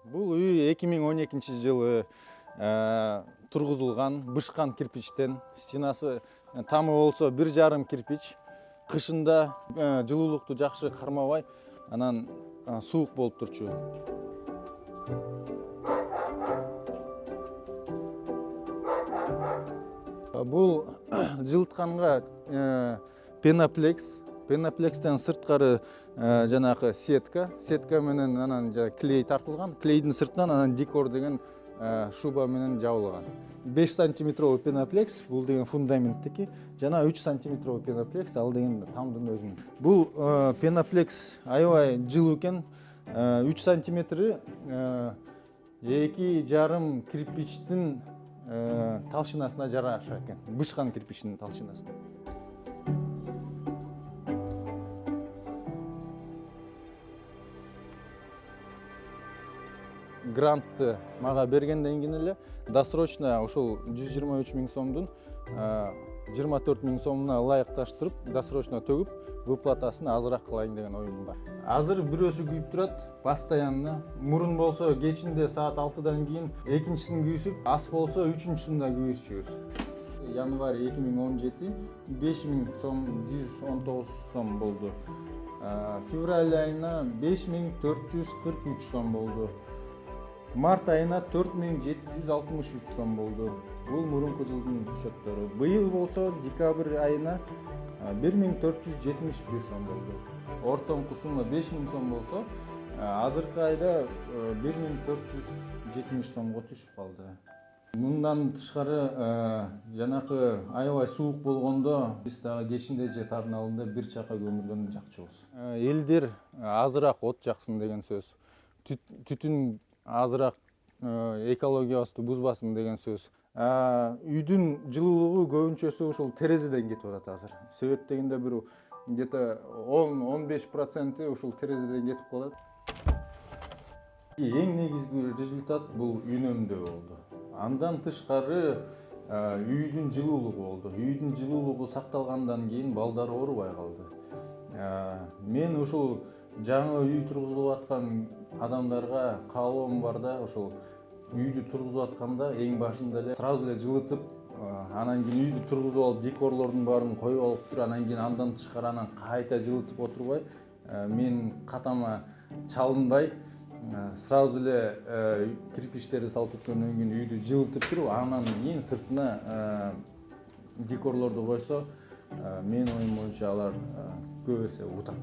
Бул үй 2012-жылы тургузулган бышкан кирпичтен. Стенасы тамы болсо 1,5 кирпич. Кышында жылуулукту жакшы кармабай, анан суук болуп турчу. Бул жылытканга пеноплекс. Пеноплекстен сырткары жанакы сетка менен анан клей тартылган. Клейдин сыртынан анан декор деген шуба менен жабылган. 5 сантиметровый пеноплекс, бул деген фундаменттики, жана 3 сантиметровый пеноплекс, ал деген тамдын өзүнүн. Бул пеноплекс аябай жылуу экен. 3 сантиметри 2,5 кирпичтин талшынасына жараша экен. Бышкан кирпичтин талшынасына. Грантты мага бергенден кийин эле досрочно ушул 123 000 сомдун 24 000 сомуна ылайыкташтырып, досрочно төгүп, выплатасын азыраак кылайын деген оюм бар. Азыр бирөөсү күйүп турат, постоянно. Мурун болсо кечинде саат 6-дан кийин экинчисин күйүсүп, ас болсо үчүнчүсүн да күйүсүбүз. Январь 2017 5000 сом, 119 сом болду. Февраль айына 5443 сом болду. Март айына 4763 сом болду. Бул мурунку жылдын счеттору. Быйыл болсо декабрь айына 1471 сом болду. Ортоңку сумма 5000 сом болсо, азыркы айда 1470 сомго түшүп калды. Мындан тышкары жанакы аябай суук болгондо биз дагы кечинде же тарыналында бир чака көмүрдөн жакчубуз. Элдер азыраак от жаксын деген сөз. Түтүн азыраак экологиябызды бузбасын деген сөз. Үйдүн жылуулугу көбүнчөсү ушул терезеден кетип атат азыр. Себеп дегенде бир где-то 10-15% ушул терезеден кетип калат. Эң негизги результат бул үнөмдөө болду. Андан тышкары үйдүн жылуулугу болду. Үйдүн жылуулугу сакталгандан кийин балдар оорубай калды. Мен ушул жаңы үй тургузулуп аткан адамдарга каалоом бар да, ошол үйдү тургузуп атканда эң башында эле сразу эле жылытып, анан кийин үйдү тургузуп алып, декорлордун баарын коюп алып туруп, анан кийин андан тышкары анан кайта жылытып отурбай, мен катама чалынбай, сразу эле кирпичтерди салып бүткөндөн кийин үйдү жылытып туруп, анан кийин сыртына декорлорду койсо, менин оюм боюнча алар көп эсе утат.